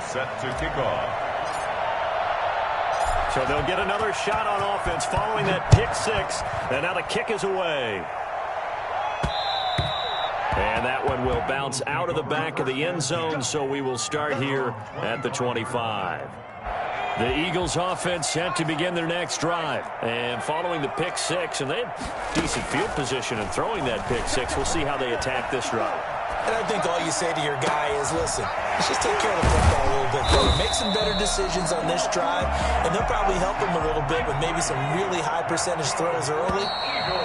Set to kick off. So they'll get another shot on offense following that pick six. And now the kick is away. And that one will bounce out of the back of the end zone, so we will start here at the 25. The Eagles offense set to begin their next drive. And following the pick six, and they have decent field position in throwing that pick six. We'll see how they attack this drive. And I think all you say to your guy is, listen, let's just take care of the football a little bit better. Make some better decisions on this drive, and they'll probably help him a little bit with maybe some really high percentage throws early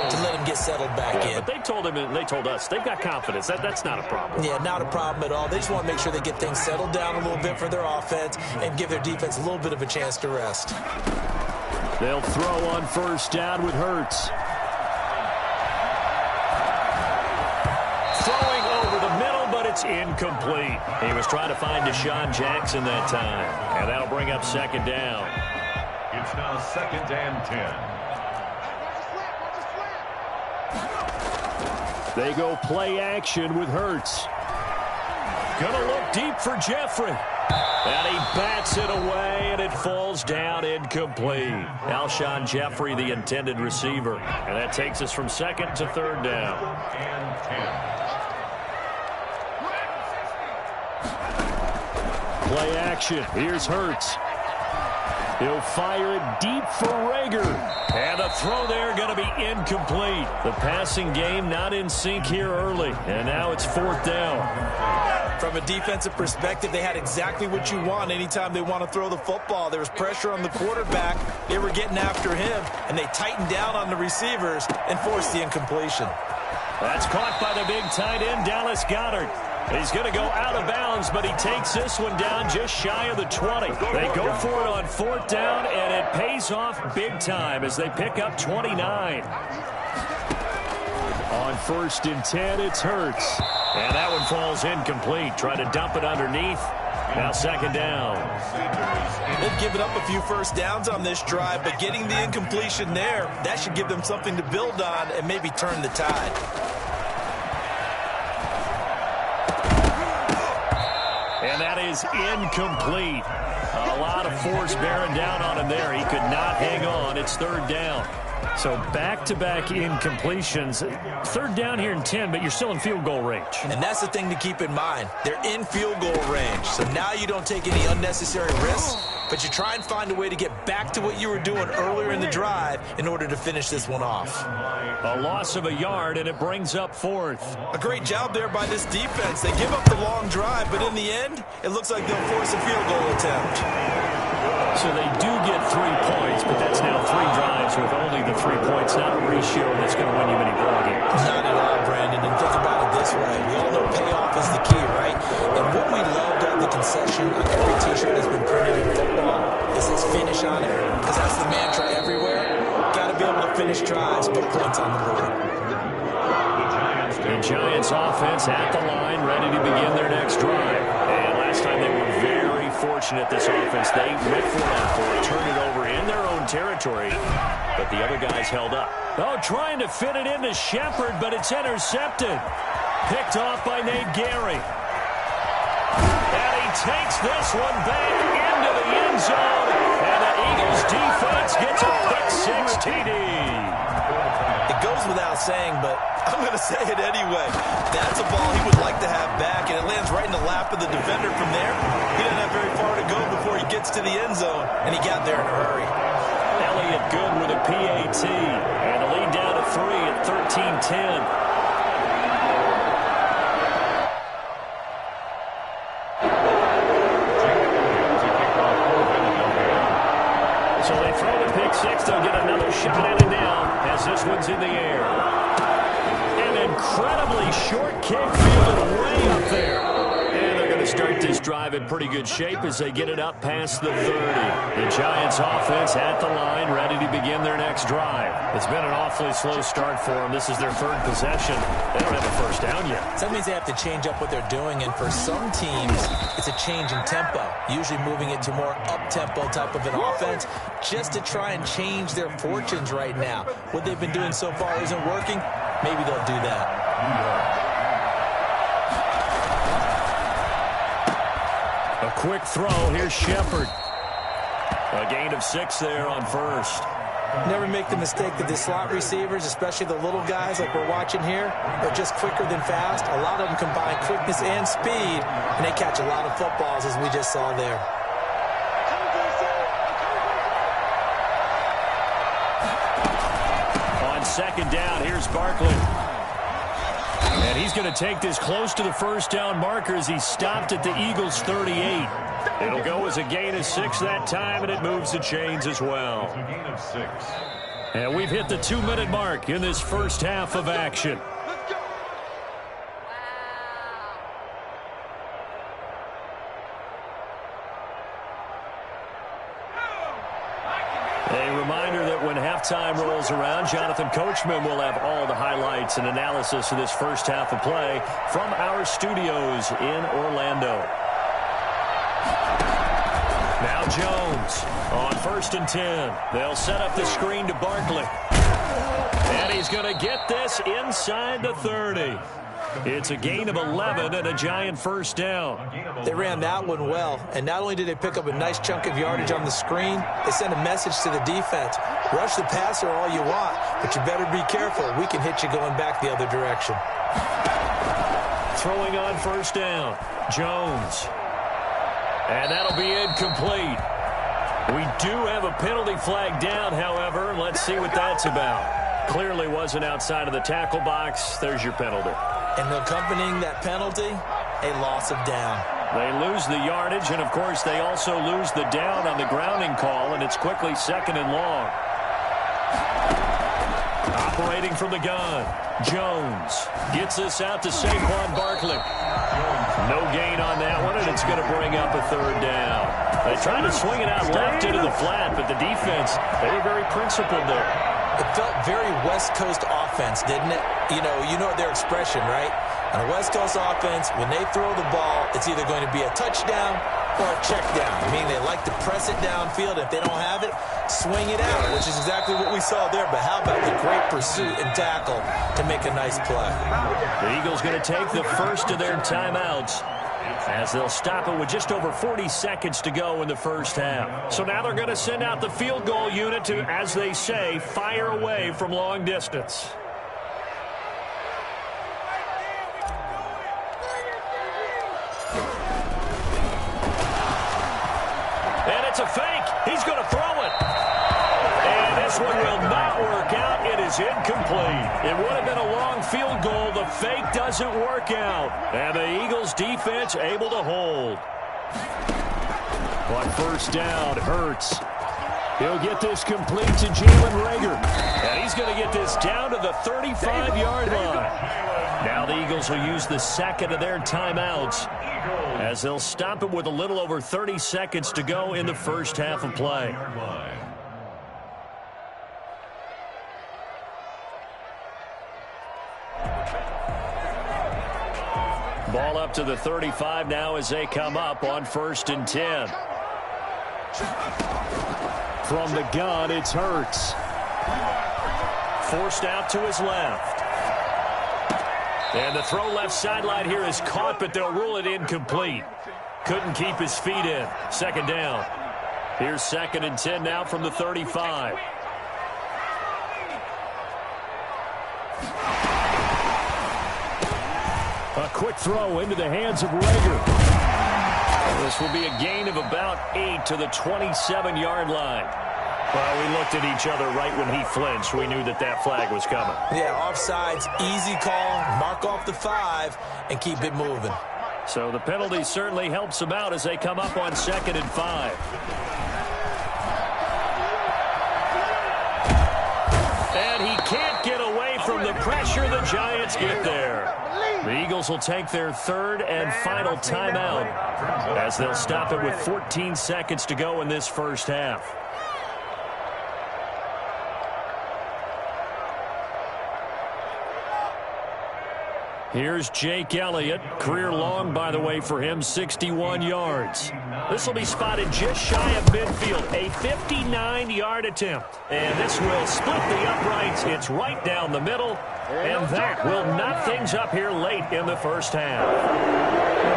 to let him get settled back in. But they told him and they told us they've got confidence. That's not a problem. Yeah, not a problem at all. They just want to make sure they get things settled down a little bit for their offense and give their defense a little bit of a chance to rest. They'll throw on first down with Hurts. Throwing over the middle, but it's incomplete. He was trying to find Deshaun Jackson that time. And that'll bring up second down. It's now 2nd and 10. They go play action with Hurts. Gonna look deep for Jeffrey. And he bats it away, and it falls down incomplete. Alshon Jeffrey, the intended receiver. And that takes us from second to third down. And 10. Play action. Here's Hurts. He'll fire it deep for Rager. And the throw there going to be incomplete. The passing game not in sync here early. And now it's fourth down. From a defensive perspective, they had exactly what you want anytime they want to throw the football. There was pressure on the quarterback. They were getting after him, and they tightened down on the receivers and forced the incompletion. That's caught by the big tight end, Dallas Goedert. He's going to go out of bounds, but he takes this one down just shy of the 20. They go for it on fourth down, and it pays off big time as they pick up 29. On 1st and 10, it's Hurts. And that one falls incomplete. Try to dump it underneath. Now second down. They've given up a few first downs on this drive, but getting the incompletion there, that should give them something to build on and maybe turn the tide. And that is incomplete. A lot of force bearing down on him there. He could not hang on. It's third down. So back-to-back incompletions. Third down here in 10, but you're still in field goal range. And that's the thing to keep in mind. They're in field goal range. So now you don't take any unnecessary risks, but you try and find a way to get back to what you were doing earlier in the drive in order to finish this one off. A loss of a yard, and it brings up fourth. A great job there by this defense. They give up the long drive, but in the end, it looks like they'll force a field goal attempt. So they do get 3 points, but that's now 3 drives with only the 3 points. Not a ratio that's going to win you many ball games. Not at all, Brandon. And think about it this way. We all know payoff is the key, right? And what we love about the concession on every T-shirt that's been printed in football is this finish on it, because that's the mantra everywhere. Got to be able to finish drives, put points on the board. The Giants offense at the line, ready to begin their next drive. And last time they were very fortunate, this offense. They went for it, turn it over in their own territory, but the other guys held up. Oh, trying to fit it into Shepard, but it's intercepted. Picked off by Nate Gary. And he takes this one back into the end zone, and the Eagles defense gets a pick six TD. It goes without saying, but I'm going to say it anyway. That's a ball he would like to have back, and it lands right in the lap of the defender from there. He doesn't have very far to go before he gets to the end zone, and he got there in a hurry. Elliott good with a PAT, and the lead down to 3 at 13-10. So they throw the pick six. They'll get another shot at it now as this one's in the air. An incredibly short kick fielded way up there. And they're going to start this drive in pretty good shape as they get it up past the 30. The Giants offense at the line, ready to begin their next drive. It's been an awfully slow start for them. This is their third possession. They don't have a first down yet. So that means they have to change up what they're doing, and for some teams, it's a change in tempo, usually moving it to more up-tempo type of an offense just to try and change their fortunes right now. What they've been doing so far isn't working. Maybe they'll do that. A quick throw. Here's Shepard. A gain of 6 there on first. Never make the mistake that the slot receivers, especially the little guys like we're watching here, are just quicker than fast. A lot of them combine quickness and speed, and they catch a lot of footballs, as we just saw there. On second down, here's Barkley. And he's going to take this close to the first down marker as he stopped at the Eagles' 38. It'll go as a gain of 6 that time, and it moves the chains as well. It's a gain of 6. And we've hit the 2-minute mark in this first half of action. A reminder that when halftime rolls around, Jonathan Coachman will have all the highlights and analysis of this first half of play from our studios in Orlando. Now Jones on 1st and 10. They'll set up the screen to Barkley. And he's going to get this inside the 30. It's a gain of 11 and a giant first down. They ran that one well, and not only did they pick up a nice chunk of yardage on the screen, they sent a message to the defense. Rush the passer all you want, but you better be careful. We can hit you going back the other direction. Throwing on first down, Jones. And that'll be incomplete. We do have a penalty flag down, however. Let's see what that's about. Clearly wasn't outside of the tackle box. There's your penalty. And accompanying that penalty, a loss of down. They lose the yardage, and, of course, they also lose the down on the grounding call, and it's quickly 2nd and long. Operating from the gun, Jones gets this out to Saquon Barkley. No gain on that one, and it's going to bring up a 3rd down. They tried to swing it out left into the flat, but the defense, they were very principled there. It felt very West Coast offense, didn't it? You know their expression, right? On a West Coast offense, when they throw the ball, it's either going to be a touchdown or a check down. I mean, they like to press it downfield. If they don't have it, swing it out, which is exactly what we saw there. But how about the great pursuit and tackle to make a nice play? The Eagles going to take the first of their timeouts as they'll stop it with just over 40 seconds to go in the first half. So now they're going to send out the field goal unit to, as they say, fire away from long distance. And it's a fake. He's going to throw it. And this one will not work out. It is incomplete. It would have been a long field goal. The fake doesn't work out. And the Eagles defense able to hold. On first down, Hurts. He'll get this complete to Jalen Reagor. And he's going to get this down to the 35-yard line. Now the Eagles will use the second of their timeouts as they'll stop it with a little over 30 seconds to go in the first half of play. Ball up to the 35 now as they come up on 1st and 10. From the gun, it's Hurts. Forced out to his left. And the throw left sideline here is caught, but they'll rule it incomplete. Couldn't keep his feet in. 2nd down. Here's 2nd and 10 now from the 35. A quick throw into the hands of Reagor. This will be a gain of about 8 to the 27-yard line. Well, we looked at each other right when he flinched. We knew that that flag was coming. Yeah, offsides, easy call, mark off the 5, and keep it moving. So the penalty certainly helps them out as they come up on 2nd and 5. And he can't get away from the pressure the Giants get there. The Eagles will take their 3rd and final timeout as they'll stop it with 14 seconds to go in this first half. Here's Jake Elliott. Career long, by the way, for him, 61 yards. This will be spotted just shy of midfield, a 59-yard attempt. And this will split the uprights. It's right down the middle. And that will knot things up here late in the first half.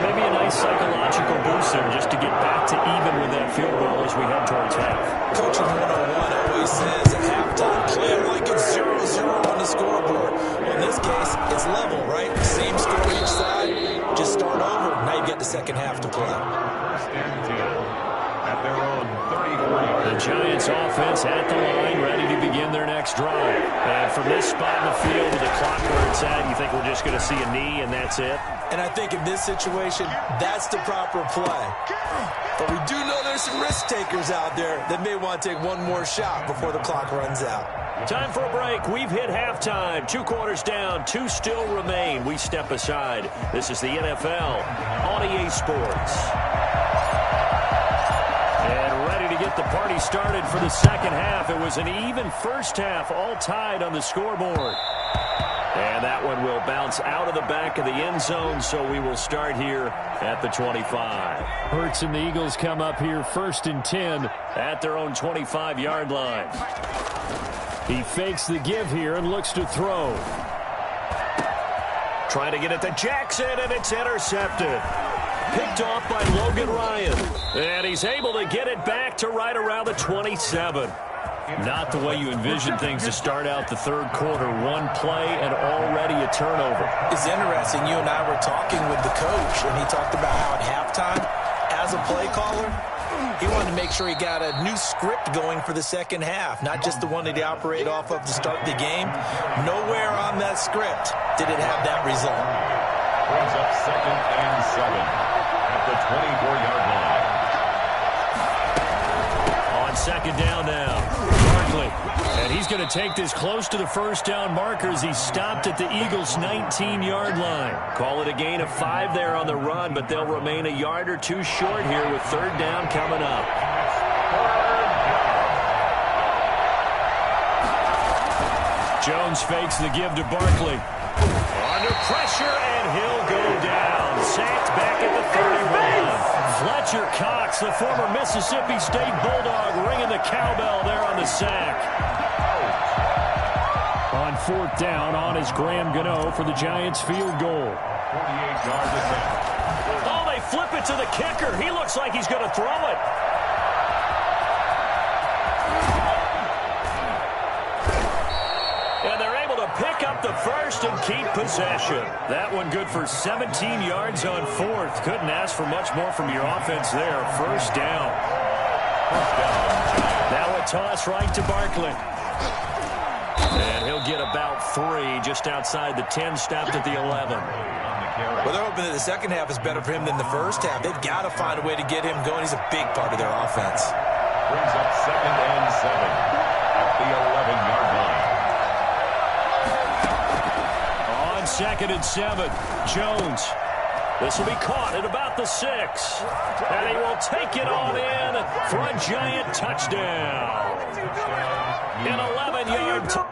Maybe a nice psychological boost there just to get back to even with that field goal as we head towards half. Coaching 101 always says at halftime, play it like it's 0-0 on the scoreboard. Well, in this case, it's level, right? Same score each side. Just start over. Now you get the second half to play. First and 10 at their own 33. The Giants offense at the line, ready to begin their next drive. And from this spot in the field with the clock where it's at, you think we're just going to see a knee and that's it? And I think in this situation, that's the proper play. But we do know there's some risk takers out there that may want to take one more shot before the clock runs out. Time for a break. We've hit halftime. 2 quarters down. 2 still remain. We step aside. This is the NFL on EA Sports. And ready to get the party started for the second half. It was an even first half, all tied on the scoreboard. And that one will bounce out of the back of the end zone, so we will start here at the 25. Hurts and the Eagles come up here first and 10 at their own 25-yard line. He fakes the give here and looks to throw. Trying to get it to Jackson, and it's intercepted. Picked off by Logan Ryan. And he's able to get it back to right around the 27. Not the way you envision things to start out the third quarter. One play and already a turnover. It's interesting. You and I were talking with the coach, and he talked about how at halftime, as a play caller, he wanted to make sure he got a new script going for the second half, not just the one that he operated off of to start the game. Nowhere on that script did it have that result. Brings up second and 7 at the 24-yard line. On second down now, Barkley. And he's going to take this close to the first down marker as he stopped at the Eagles' 19-yard line. Call it a gain of 5 there on the run, but they'll remain a yard or two short here with third down coming up. Jones fakes the give to Barkley. Under pressure, and he'll go down. Sacked back at the 31. Fletcher Cox, the former Mississippi State Bulldog, ringing the cowbell there on the sack. On fourth down, on is Graham Gano for the Giants field goal. 48-yard attempt. Oh, they flip it to the kicker. He looks like he's going to throw it. And they're able to pick up the first and keep possession. That one good for 17 yards on fourth. Couldn't ask for much more from your offense there. First down. Now a toss right to Barkley. And he'll get about 3 just outside the 10, stopped at the 11. Well, they're hoping that the second half is better for him than the first half. They've got to find a way to get him going. He's a big part of their offense. Brings up second and 7 at the 11-yard line. On second and 7, Jones. This will be caught at about the 6. And he will take it on in for a Giant touchdown. An 11-yard touchdown.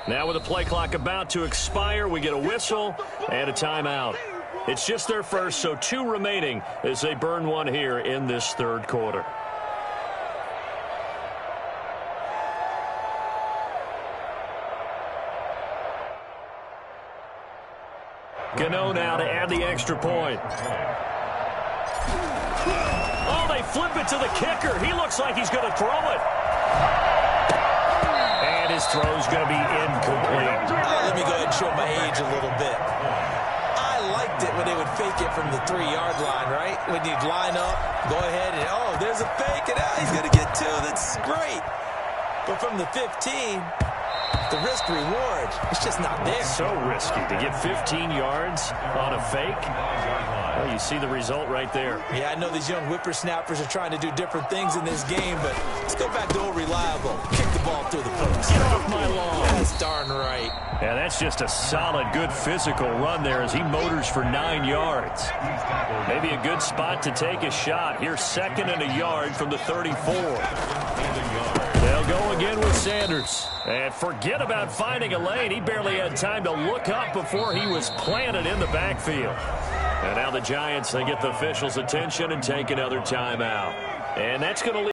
Now with the play clock about to expire, we get a whistle and a timeout. It's just their first, so 2 remaining as they burn one here in this third quarter. Gano now to add the extra point. Oh, they flip it to the kicker. He looks like he's going to throw it. And his throw's going to be incomplete. Let me go ahead and show my age a little bit. I fake it from the 3-yard line, right? When you line up, go ahead and, oh, there's a fake, and he's going to get 2. That's great. But from the 15, the risk-reward, it's just not there. So risky to get 15 yards on a fake. Well, you see the result right there. Yeah, I know these young whippersnappers are trying to do different things in this game, but let's go back to old reliable. Kick the ball through the post. Get off my lawn. That's darn right. Yeah, that's just a solid, good physical run there as he motors for 9 yards. Maybe a good spot to take a shot. Here's 2nd and a yard from the 34. They'll go again with Sanders. And forget about finding a lane. He barely had time to look up before he was planted in the backfield. And now the Giants, they get the officials' attention and take another timeout. And that's going to leave